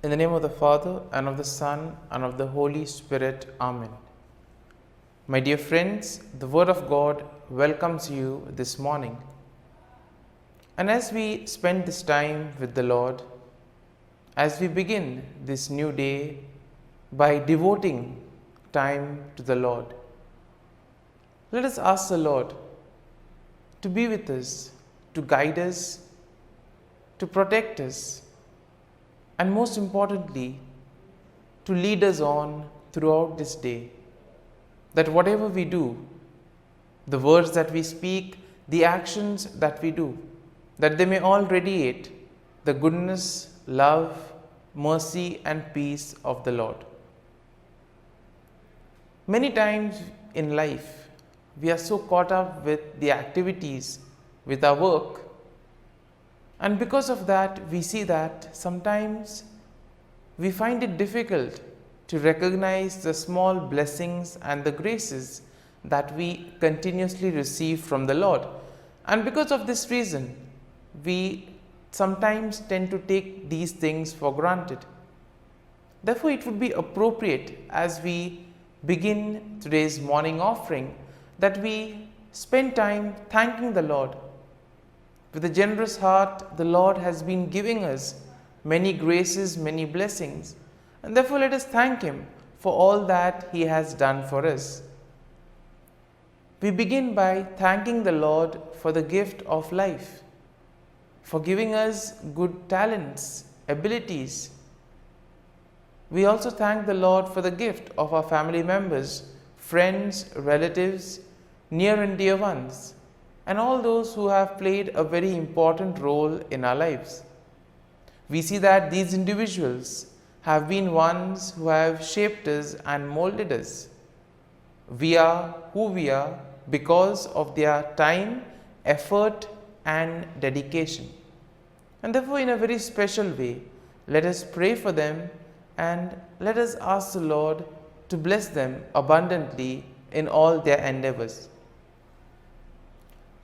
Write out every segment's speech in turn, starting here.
In the name of the Father, and of the Son, and of the Holy Spirit. Amen. My dear friends, the Word of God welcomes you this morning. And as we spend this time with the Lord, as we begin this new day by devoting time to the Lord, let us ask the Lord to be with us, to guide us, to protect us, and most importantly, to lead us on throughout this day. That whatever we do, the words that we speak, the actions that we do, that they may all radiate the goodness, love, mercy, and peace of the Lord. Many times in life, we are so caught up with the activities, with our work, and because of that, we see that sometimes we find it difficult to recognize the small blessings and the graces that we continuously receive from the Lord. And because of this reason, we sometimes tend to take these things for granted. Therefore, it would be appropriate as we begin today's morning offering that we spend time thanking the Lord. With a generous heart, the Lord has been giving us many graces, many blessings, and therefore let us thank Him for all that He has done for us. We begin by thanking the Lord for the gift of life, for giving us good talents, abilities. We also thank the Lord for the gift of our family members, friends, relatives, near and dear ones, and all those who have played a very important role in our lives. We see that these individuals have been ones who have shaped us and molded us. We are who we are because of their time, effort, and dedication. And therefore, in a very special way, let us pray for them and let us ask the Lord to bless them abundantly in all their endeavors.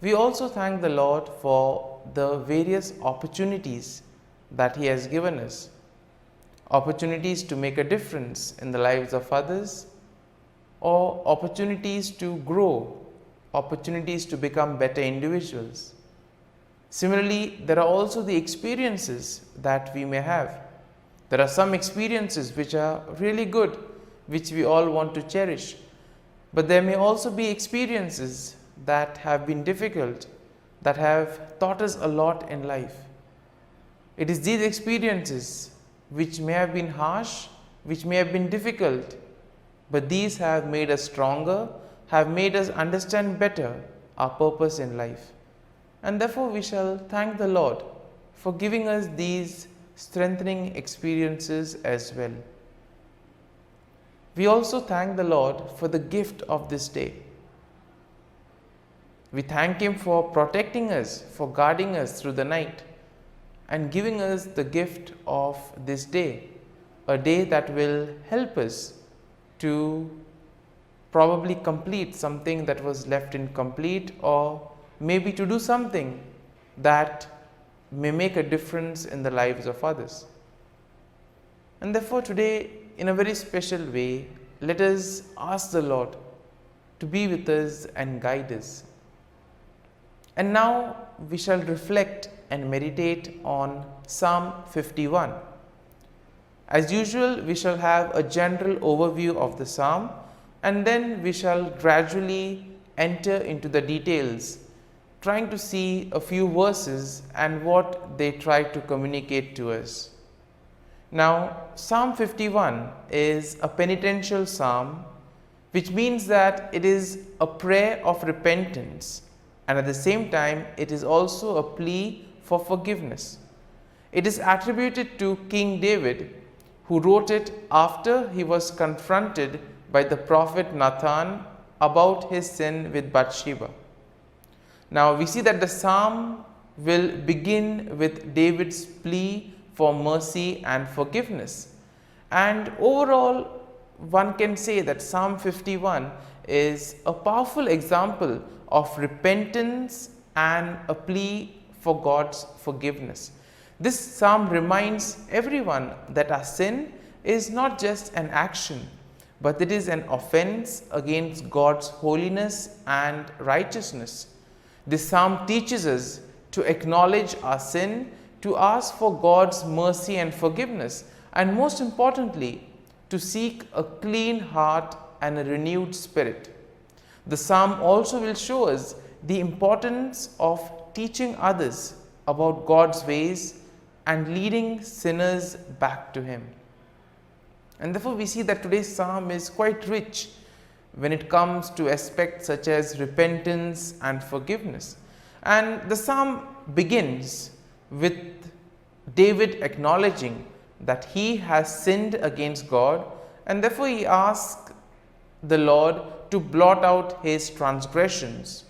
We also thank the Lord for the various opportunities that He has given us. Opportunities to make a difference in the lives of others, or opportunities to grow, opportunities to become better individuals. Similarly, there are also the experiences that we may have. There are some experiences which are really good, which we all want to cherish. But there may also be experiences that have been difficult, that have taught us a lot in life. It is these experiences which may have been harsh, which may have been difficult, but these have made us stronger, have made us understand better our purpose in life. And therefore we shall thank the Lord for giving us these strengthening experiences as well. We also thank the Lord for the gift of this day. We thank Him for protecting us, for guarding us through the night, and giving us the gift of this day, a day that will help us to probably complete something that was left incomplete, or maybe to do something that may make a difference in the lives of others. And therefore today, in a very special way, let us ask the Lord to be with us and guide us. And now we shall reflect and meditate on Psalm 51. As usual, we shall have a general overview of the psalm, and then we shall gradually enter into the details, trying to see a few verses and what they try to communicate to us. Now, Psalm 51 is a penitential psalm, which means that it is a prayer of repentance, and at the same time, it is also a plea for forgiveness. It is attributed to King David, who wrote it after he was confronted by the prophet Nathan about his sin with Bathsheba. Now, we see that the psalm will begin with David's plea for mercy and forgiveness. And overall, one can say that Psalm 51 is a powerful example of repentance and a plea for God's forgiveness. This psalm reminds everyone that our sin is not just an action, but it is an offense against God's holiness and righteousness. This psalm teaches us to acknowledge our sin, to ask for God's mercy and forgiveness, and most importantly, to seek a clean heart and a renewed spirit. The psalm also will show us the importance of teaching others about God's ways and leading sinners back to Him. And therefore we see that today's psalm is quite rich when it comes to aspects such as repentance and forgiveness. And the psalm begins with David acknowledging that he has sinned against God, and therefore he asks the Lord to blot out his transgressions.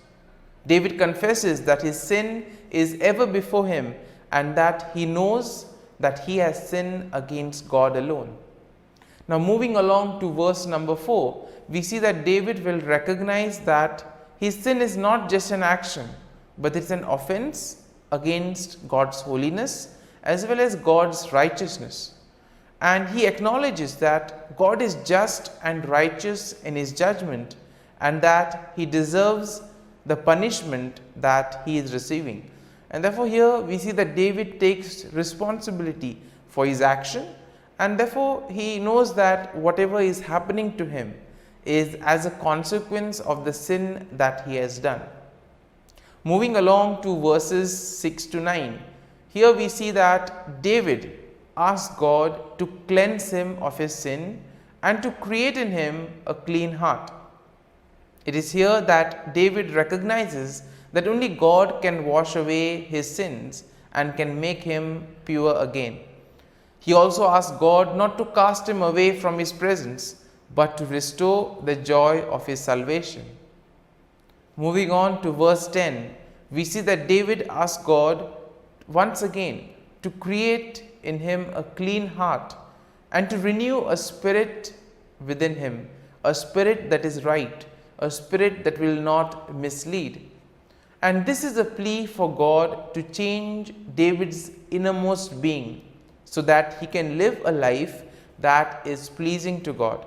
David confesses that his sin is ever before him and that he knows that he has sinned against God alone. Now moving along to verse number 4, we see that David will recognize that his sin is not just an action, but it's an offense against God's holiness as well as God's righteousness. And he acknowledges that God is just and righteous in his judgment and that he deserves the punishment that he is receiving. And therefore here we see that David takes responsibility for his action, and therefore he knows that whatever is happening to him is as a consequence of the sin that he has done. Moving along to verses 6 to 9, here we see that David asks God to cleanse him of his sin and to create in him a clean heart. It is here that David recognizes that only God can wash away his sins and can make him pure again. He also asks God not to cast him away from his presence, but to restore the joy of his salvation. Moving on to verse 10, we see that David asks God once again to create in him a clean heart and to renew a spirit within him, a spirit that is right, a spirit that will not mislead. And this is a plea for God to change David's innermost being so that he can live a life that is pleasing to God.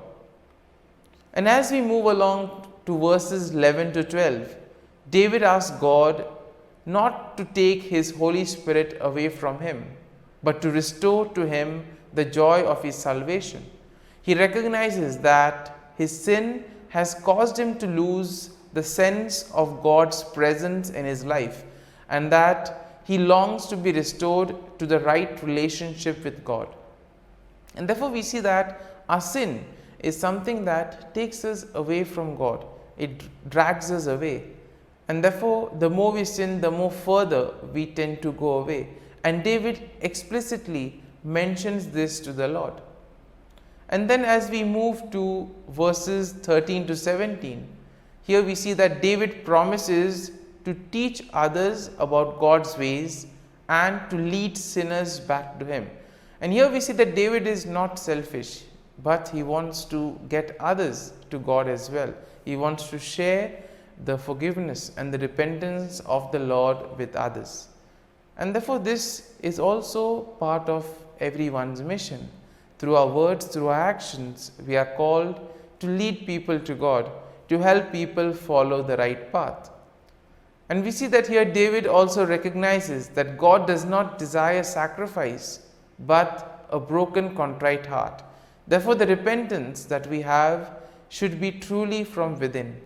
And as we move along to verses 11 to 12, David asks God not to take his Holy Spirit away from him, but to restore to him the joy of his salvation. He recognizes that his sin has caused him to lose the sense of God's presence in his life, and that he longs to be restored to the right relationship with God. And therefore we see that our sin is something that takes us away from God. It drags us away. And therefore the more we sin, the more further we tend to go away. And David explicitly mentions this to the Lord. And then as we move to verses 13 to 17, here we see that David promises to teach others about God's ways and to lead sinners back to him. And here we see that David is not selfish, but he wants to get others to God as well. He wants to share the forgiveness and the repentance of the Lord with others. And therefore this is also part of everyone's mission. Through our words, through our actions, we are called to lead people to God, to help people follow the right path. And we see that here David also recognizes that God does not desire sacrifice, but a broken, contrite heart. Therefore, the repentance that we have should be truly from within.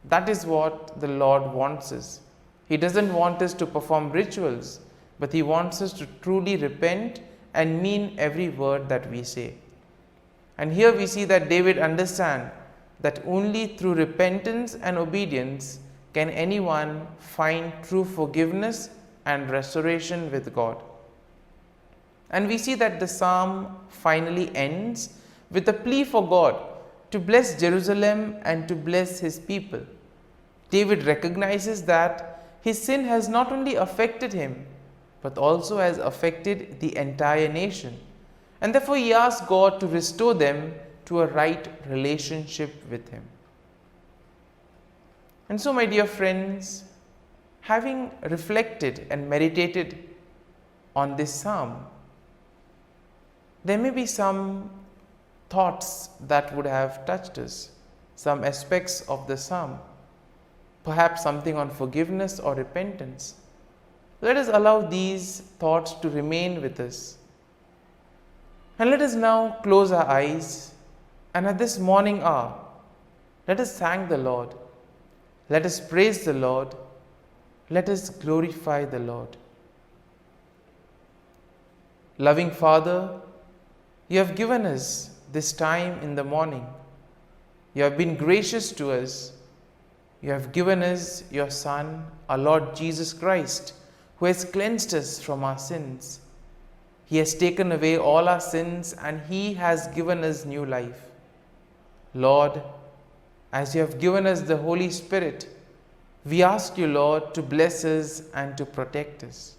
That is what the Lord wants us. He doesn't want us to perform rituals, but He wants us to truly repent and mean every word that we say. And here we see that David understands that only through repentance and obedience can anyone find true forgiveness and restoration with God. And we see that the psalm finally ends with a plea for God to bless Jerusalem and to bless His people. David recognizes that his sin has not only affected him, but also has affected the entire nation. And therefore he asks God to restore them to a right relationship with Him. And so, my dear friends, having reflected and meditated on this psalm. There may be some thoughts that would have touched us, some aspects of the psalm, perhaps something on forgiveness or repentance. Let us allow these thoughts to remain with us. And let us now close our eyes, and at this morning hour, let us thank the Lord. Let us praise the Lord. Let us glorify the Lord. Loving Father, you have given us this time in the morning. You have been gracious to us. You have given us your Son, our Lord Jesus Christ, who has cleansed us from our sins. He has taken away all our sins and He has given us new life. Lord, as you have given us the Holy Spirit, we ask you, Lord, to bless us and to protect us.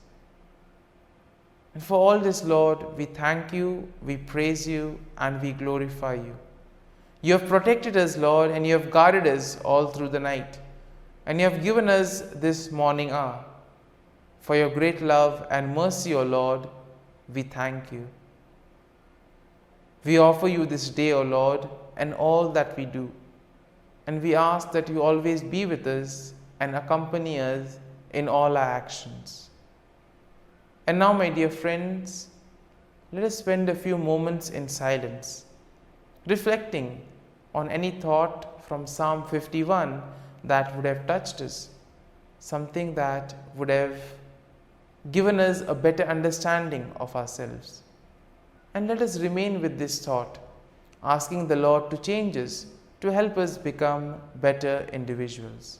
And for all this, Lord, we thank you, we praise you, and we glorify you. You have protected us, Lord, and you have guarded us all through the night. And you have given us this morning hour. For your great love and mercy, O Lord, we thank you. We offer you this day, O Lord, and all that we do. And we ask that you always be with us and accompany us in all our actions. And now, my dear friends, let us spend a few moments in silence, reflecting on any thought from Psalm 51 that would have touched us, something that would have given us a better understanding of ourselves. And let us remain with this thought, asking the Lord to change us, to help us become better individuals.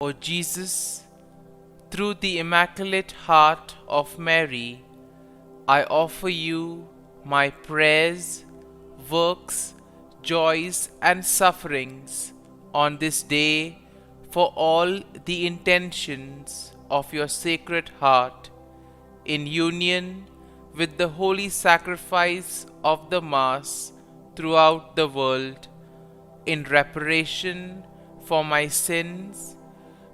O Jesus, through the Immaculate Heart of Mary, I offer you my prayers, works, joys, and sufferings on this day for all the intentions of your Sacred Heart, in union with the holy sacrifice of the Mass throughout the world, in reparation for my sins,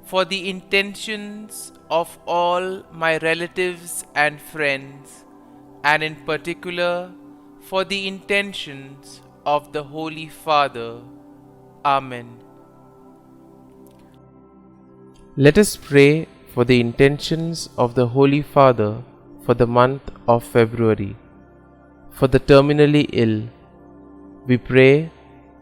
for the intentions of all my relatives and friends, and in particular for the intentions of the Holy Father. Amen. Let us pray for the intentions of the Holy Father for the month of February. For the terminally ill, we pray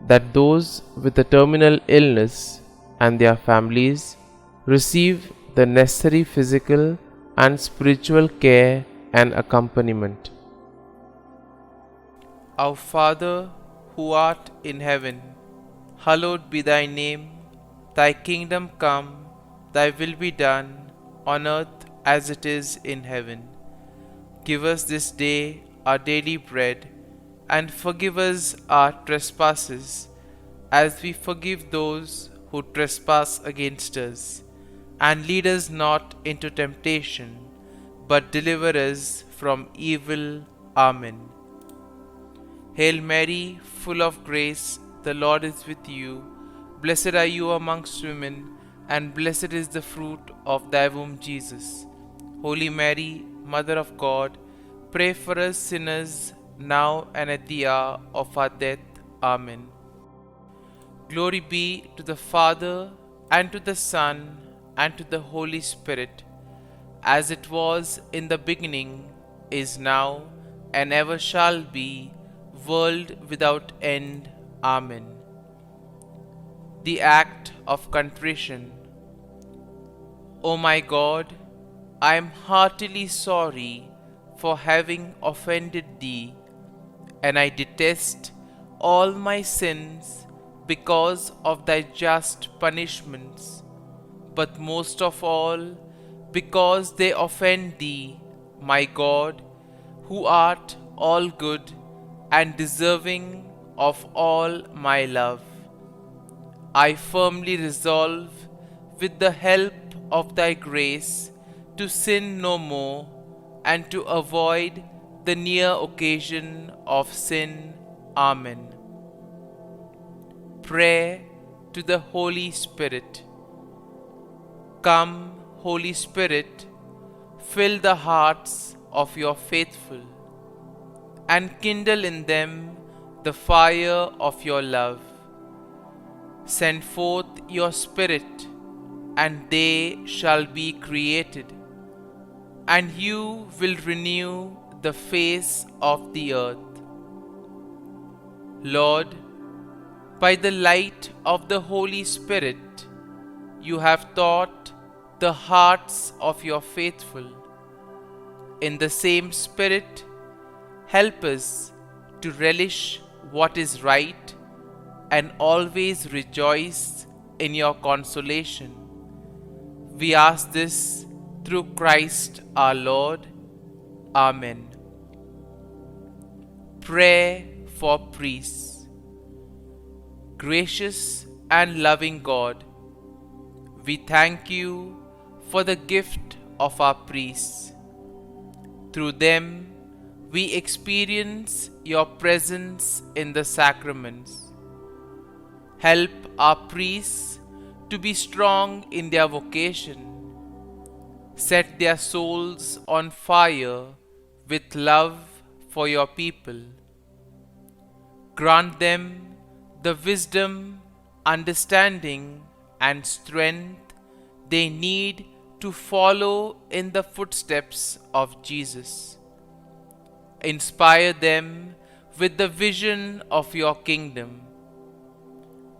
that those with a terminal illness and their families receive the necessary physical and spiritual care and accompaniment. Our Father, who art in heaven, hallowed be thy name. Thy kingdom come, thy will be done, on earth as it is in heaven. Give us this day our daily bread, and forgive us our trespasses, as we forgive those who trespass against us. And lead us not into temptation, but deliver us from evil. Amen. Hail Mary, full of grace, the Lord is with you. Blessed are you amongst women, and blessed is the fruit of thy womb, Jesus. Holy Mary, Mother of God, pray for us sinners, now and at the hour of our death. Amen. Glory be to the Father, and to the Son, and to the Holy Spirit, as it was in the beginning, is now, and ever shall be, world without end. Amen. The Act of Contrition. O my God, I am heartily sorry for having offended thee, and I detest all my sins because of thy just punishments, but most of all because they offend thee, my God, who art all good and deserving of all my love. I firmly resolve, with the help of thy grace, to sin no more and to avoid the near occasion of sin. Amen. Prayer to the Holy Spirit. Come, Holy Spirit, fill the hearts of your faithful, and kindle in them the fire of your love. Send forth your Spirit, and they shall be created, and you will renew the face of the earth. Lord, by the light of the Holy Spirit, you have taught the hearts of your faithful. In the same Spirit, help us to relish what is right and always rejoice in your consolation. We ask this through Christ our Lord. Amen. Prayer for priests. Gracious and loving God, we thank you for the gift of our priests. Through them, we experience your presence in the sacraments. Help our priests to be strong in their vocation. Set their souls on fire with love for your people. Grant them the wisdom, understanding, and strength they need to follow in the footsteps of Jesus. Inspire them with the vision of your kingdom.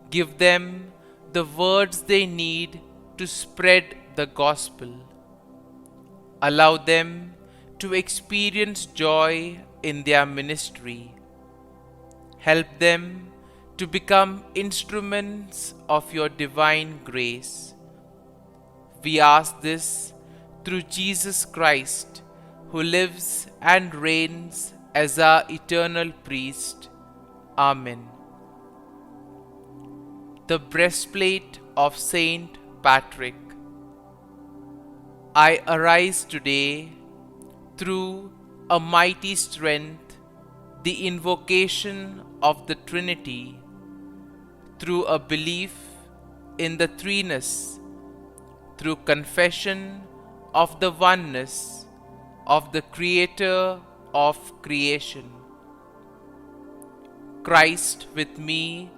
Give them the words they need to spread the gospel. Allow them to experience joy in their ministry. Help them to become instruments of your divine grace. We ask this through Jesus Christ, who lives and reigns as our eternal priest. Amen. The breastplate of Saint Patrick. I arise today through a mighty strength, the invocation of the Trinity, through a belief in the threeness, through confession of the oneness of the Creator of creation. Christ with me,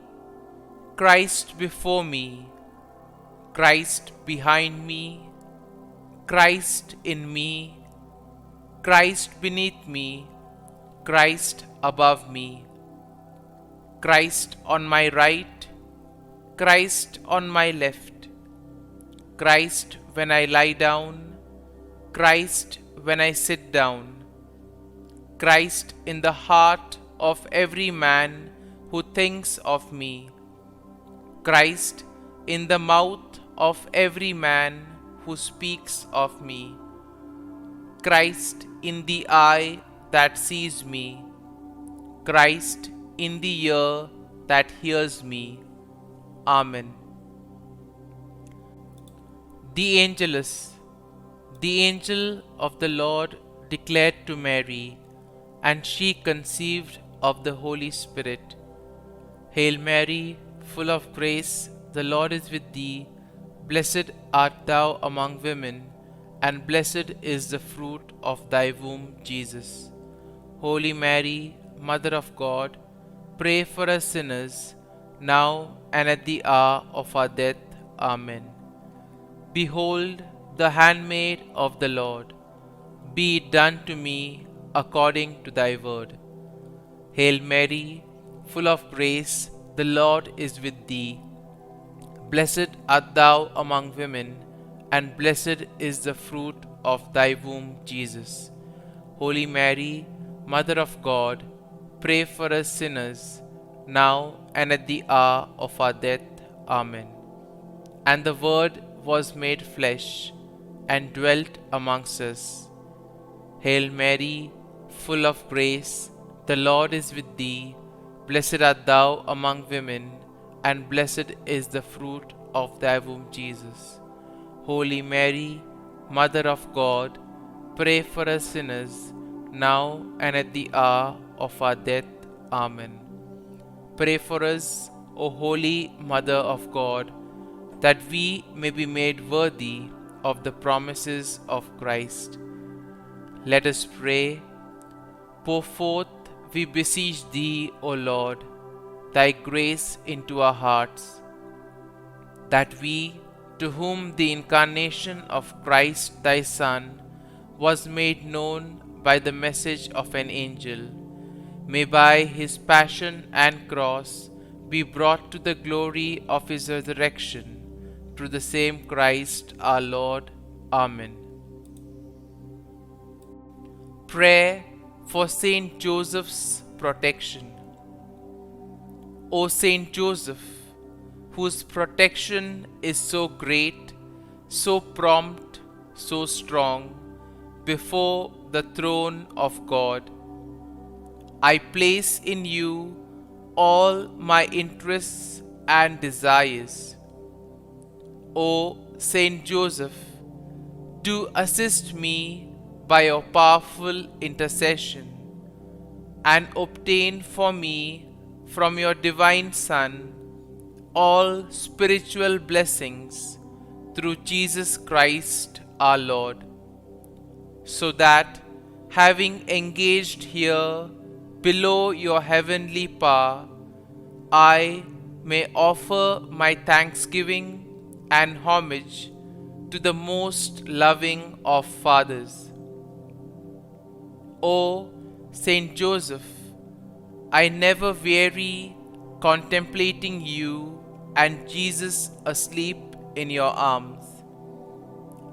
Christ before me, Christ behind me, Christ in me, Christ beneath me, Christ above me, Christ on my right, Christ on my left, Christ when I lie down, Christ when I sit down, Christ in the heart of every man who thinks of me, Christ in the mouth of every man who speaks of me, Christ in the eye that sees me, Christ in the ear that hears me. Amen. The Angelus. The angel of the Lord declared to Mary, and she conceived of the Holy Spirit. Hail Mary, full of grace, the Lord is with thee. Blessed art thou among women, and blessed is the fruit of thy womb, Jesus. Holy Mary, Mother of God, pray for us sinners, now and at the hour of our death. Amen. Behold, the handmaid of the Lord. Be it done to me according to thy word. Hail Mary, full of grace, the Lord is with thee. Blessed art thou among women, and blessed is the fruit of thy womb, Jesus. Holy Mary, Mother of God, pray for us sinners, now and at the hour of our death. Amen. And the Word was made flesh and dwelt amongst us. Hail Mary, full of grace, the Lord is with thee. Blessed art thou among women, and blessed is the fruit of thy womb, Jesus. Holy Mary, Mother of God, pray for us sinners, now and at the hour of our death. Amen. Pray for us, O Holy Mother of God, that we may be made worthy of the promises of Christ. Let us pray. Pour forth, we beseech thee, O Lord, thy grace into our hearts, that we, to whom the incarnation of Christ thy Son was made known by the message of an angel, may by his passion and cross be brought to the glory of his resurrection, through the same Christ our Lord. Amen. Prayer for Saint Joseph's protection. O Saint Joseph, whose protection is so great, so prompt, so strong, before the throne of God, I place in you all my interests and desires. O Saint Joseph, do assist me by your powerful intercession, and obtain for me from your divine Son all spiritual blessings through Jesus Christ our Lord, so that, having engaged here below your heavenly power, I may offer my thanksgiving and homage to the most loving of fathers. O Saint Joseph, I never weary contemplating you and Jesus asleep in your arms.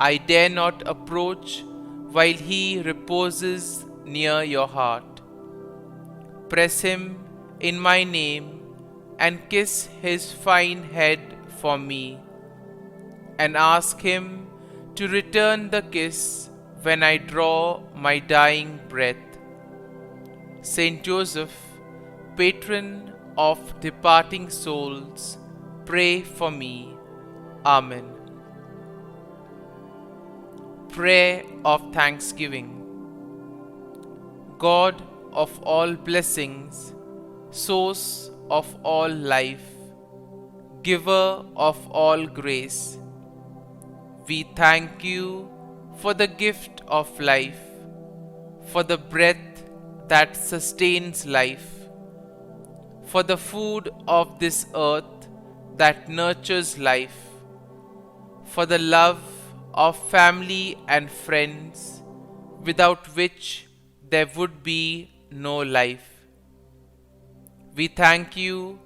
I dare not approach while he reposes near your heart. Press him in my name and kiss his fine head for me, and ask him to return the kiss when I draw my dying breath. Saint Joseph, patron of departing souls, pray for me. Amen. Prayer of Thanksgiving. God of all blessings, source of all life, giver of all grace, we thank you for the gift of life, for the breath that sustains life, for the food of this earth that nurtures life, for the love of family and friends, without which there would be no life. We thank you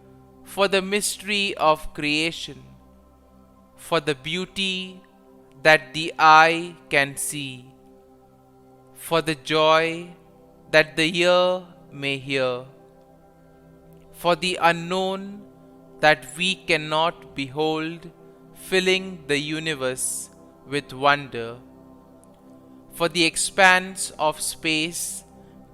for the mystery of creation, for the beauty that the eye can see, for the joy that the ear may hear, for the unknown that we cannot behold, filling the universe with wonder, for the expanse of space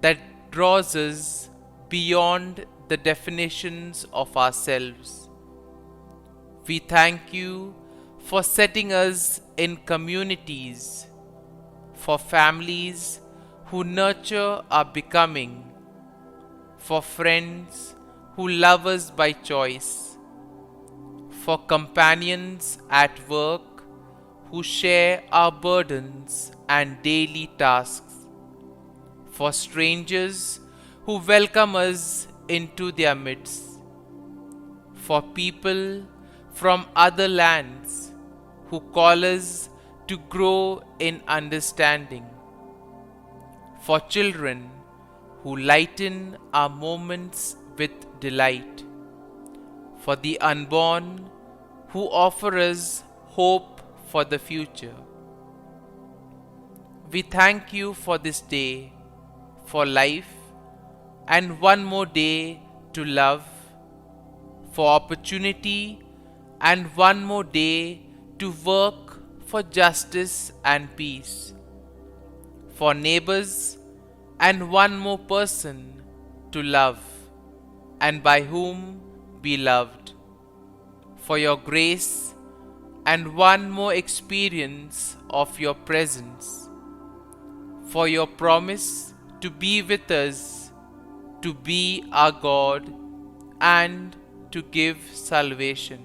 that draws us beyond the definitions of ourselves. We thank you for setting us in communities, for families who nurture our becoming, for friends who love us by choice, for companions at work who share our burdens and daily tasks, for strangers who welcome us into their midst, for people from other lands who call us to grow in understanding, for children who lighten our moments with delight, for the unborn who offer us hope for the future. We thank you for this day, for life, and one more day to love, for opportunity, and one more day to work for justice and peace, for neighbors, and one more person to love, and by whom be loved, for your grace, and one more experience of your presence, for your promise to be with us, to be our God, and to give salvation.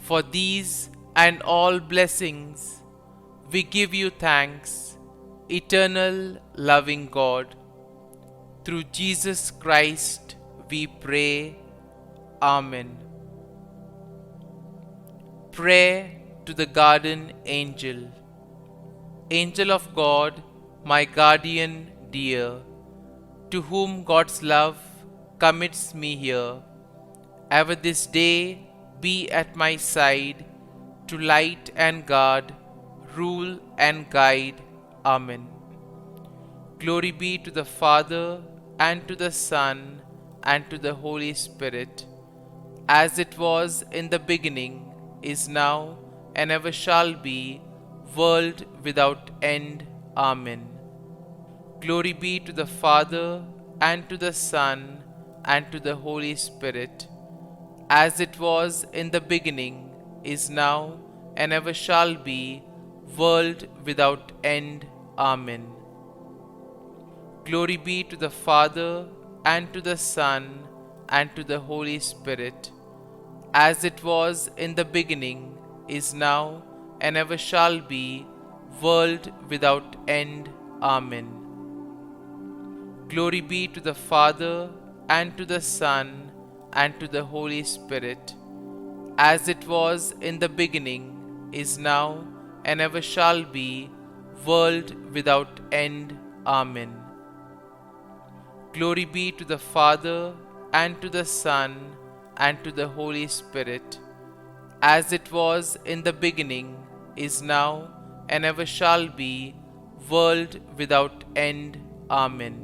For these and all blessings, we give you thanks, eternal loving God. Through Jesus Christ we pray. Amen. Prayer to the Guardian Angel. Angel of God, my guardian dear, to whom God's love commits me here, ever this day be at my side, to light and guard, rule and guide. Amen. Glory be to the Father, and to the Son, and to the Holy Spirit, as it was in the beginning, is now, and ever shall be, world without end. Amen. Glory be to the Father, and to the Son, and to the Holy Spirit, as it was in the beginning, is now, and ever shall be, world without end. Amen. Glory be to the Father, and to the Son, and to the Holy Spirit, as it was in the beginning, is now, and ever shall be, world without end. Amen. Glory be to the Father, and to the Son, and to the Holy Spirit, as it was in the beginning, is now, and ever shall be, world without end. Amen. Glory be to the Father, and to the Son, and to the Holy Spirit, as it was in the beginning, is now, and ever shall be, world without end. Amen.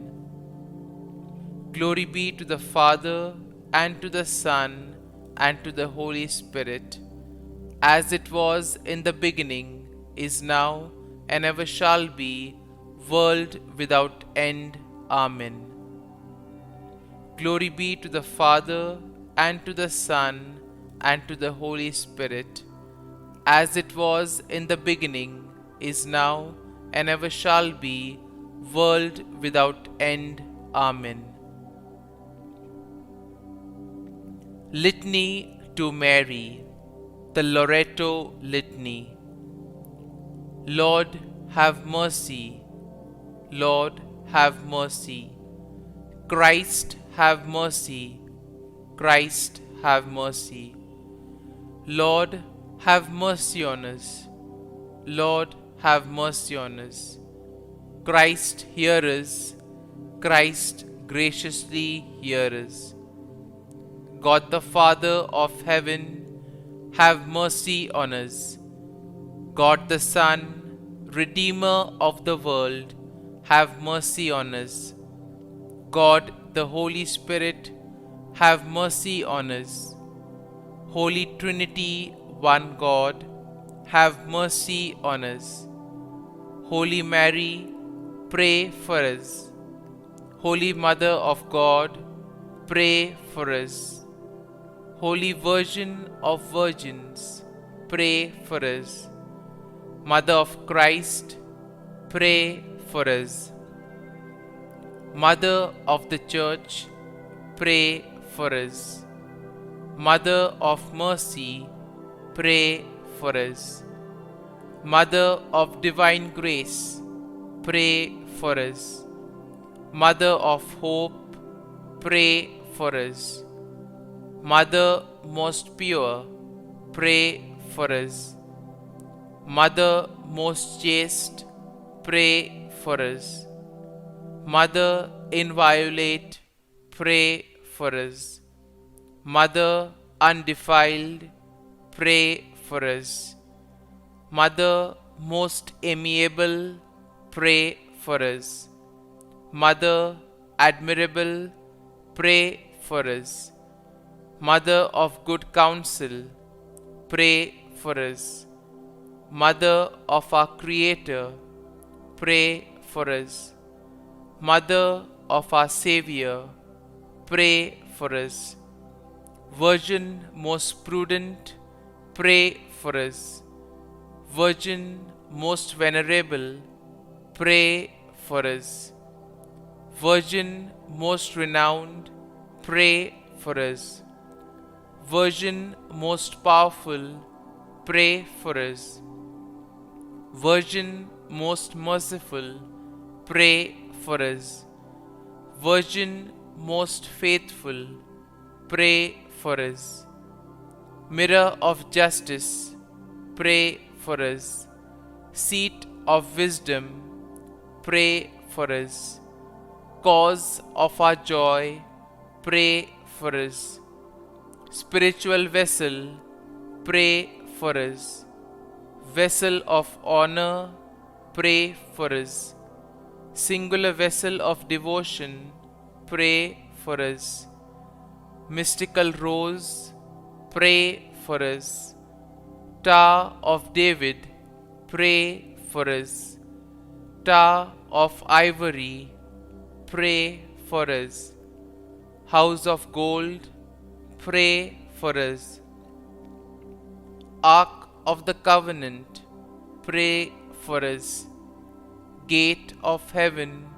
Glory be to the Father, and to the Son, and to the Holy Spirit, as it was in the beginning, is now, and ever shall be, world without end. Amen. Glory be to the Father, and to the Son, and to the Holy Spirit, as it was in the beginning, is now, and ever shall be, world without end. Amen. Litany to Mary, the Loreto Litany. Lord, have mercy. Lord, have mercy. Christ, have mercy. Christ, have mercy. Lord, have mercy on us. Lord, have mercy on us. Christ, hear us. Christ, graciously hear us. God the Father of heaven, have mercy on us. God the Son, Redeemer of the world, have mercy on us. God the Holy Spirit, have mercy on us. Holy Trinity, one God, have mercy on us. Holy Mary, pray for us. Holy Mother of God, pray for us. Holy Virgin of Virgins, pray for us. Mother of Christ, pray for us. Mother of the Church, pray for us. Mother of Mercy, pray for us. Mother of Divine Grace, pray for us. Mother of Hope, pray for us. Mother most pure, pray for us. Mother most chaste, pray for us. Mother inviolate, pray for us. Mother undefiled, pray for us. Mother most amiable, pray for us. Mother admirable, pray for us. Mother of good counsel, pray for us. Mother of our Creator, pray for us. Mother of our Savior, pray for us. Virgin most prudent, pray for us. Virgin most venerable, pray for us. Virgin most renowned, pray for us. Virgin most powerful, pray for us. Virgin most merciful, pray for us. Virgin most faithful, pray for us. Mirror of justice, pray for us. Seat of wisdom, pray for us. Cause of our joy, pray for us. Spiritual vessel, pray for us. Vessel of honor, pray for us. Singular vessel of devotion, pray for us. Mystical rose, pray for us. Tower of David, pray for us. Tower of ivory, pray for us. House of gold, pray for us. Ark of the covenant, pray for us. Gate of heaven,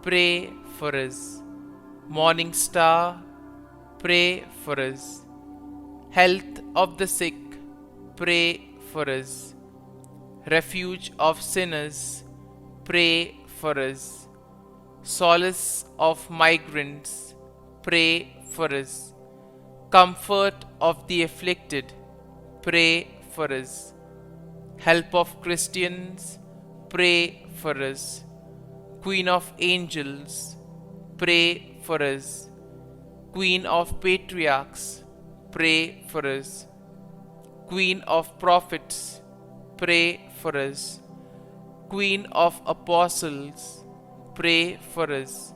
pray for us. Morning star, pray for us. Health of the sick, pray for us. Refuge of sinners, pray for us. Solace of migrants, pray for us. Comfort of the afflicted, pray for us. Help of Christians, pray for us. Queen of angels, pray for us. Queen of patriarchs, pray for us. Queen of prophets, pray for us. Queen of apostles, pray for us.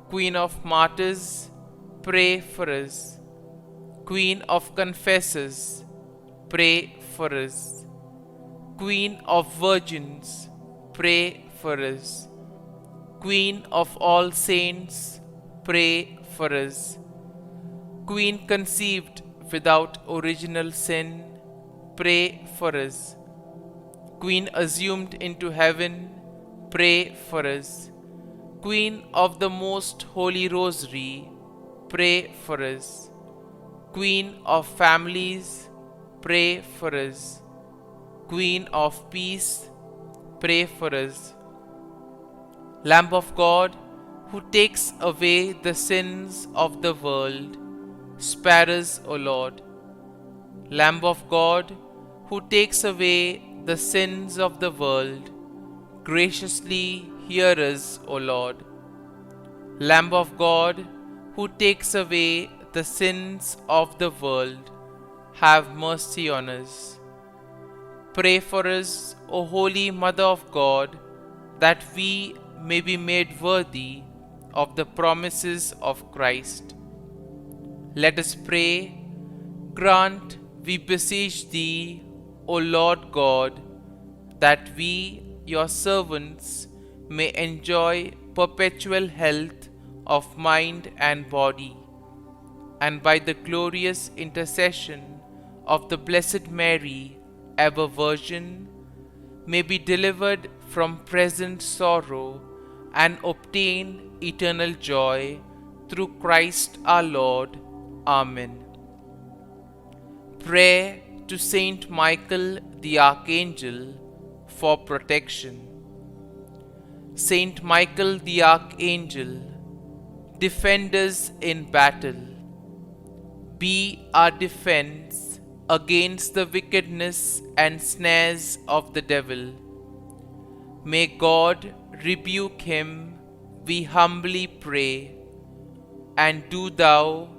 Queen of martyrs, pray for us. Queen of confessors, pray for us. Queen of virgins, pray for us. Queen of all saints, pray for us. Queen conceived without original sin, pray for us. Queen assumed into heaven, pray for us. Queen of the most holy rosary, pray for us. Queen of families, pray for us. Queen of peace, pray for us. Lamb of God, who takes away the sins of the world, spare us, O Lord. Lamb of God, who takes away the sins of the world, graciously hear us, O Lord. Lamb of God, who takes away the sins of the world, have mercy on us. Pray for us, O Holy Mother of God, that we may be made worthy of the promises of Christ. Let us pray. Grant, we beseech Thee, O Lord God, that we, Your servants, may enjoy perpetual health of mind and body, and by the glorious intercession of the Blessed Mary, ever Virgin, may be delivered from present sorrow and obtain eternal joy through Christ our Lord. Amen. Prayer to Saint Michael the Archangel for protection. Saint Michael the Archangel, defend us in battle. Be our defense against the wickedness and snares of the devil. May God rebuke him, we humbly pray. And do Thou,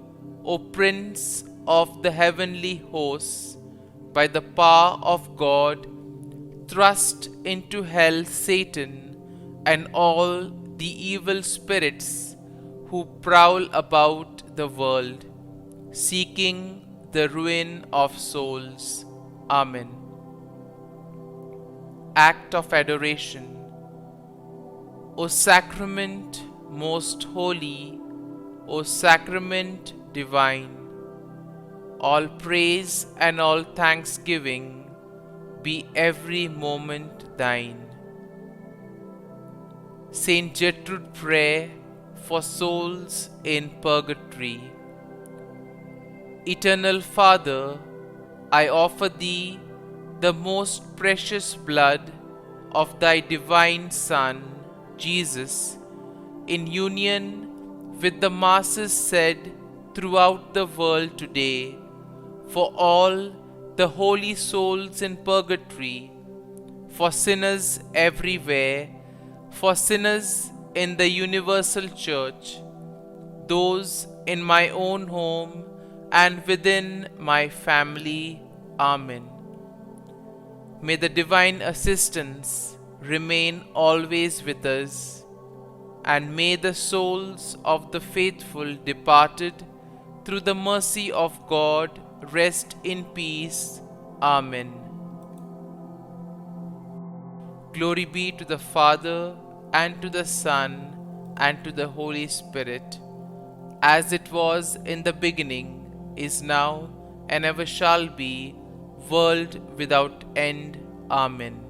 O Prince of the heavenly hosts, by the power of God, thrust into hell Satan and all the evil spirits who prowl about the world, seeking the ruin of souls. Amen. Act of Adoration. O Sacrament most holy, O Sacrament divine, all praise and all thanksgiving be every moment thine. Saint Gertrude Prayer for souls in purgatory. Eternal Father, I offer Thee the most precious blood of Thy divine Son, Jesus, in union with the masses said throughout the world today, for all the holy souls in purgatory, for sinners everywhere, for sinners in the universal church, those in my own home and within my family. Amen. May the divine assistance remain always with us, and may the souls of the faithful departed through the mercy of God rest in peace. Amen. Glory be to the Father, and to the Son, and to the Holy Spirit, as it was in the beginning, is now, and ever shall be, world without end. Amen.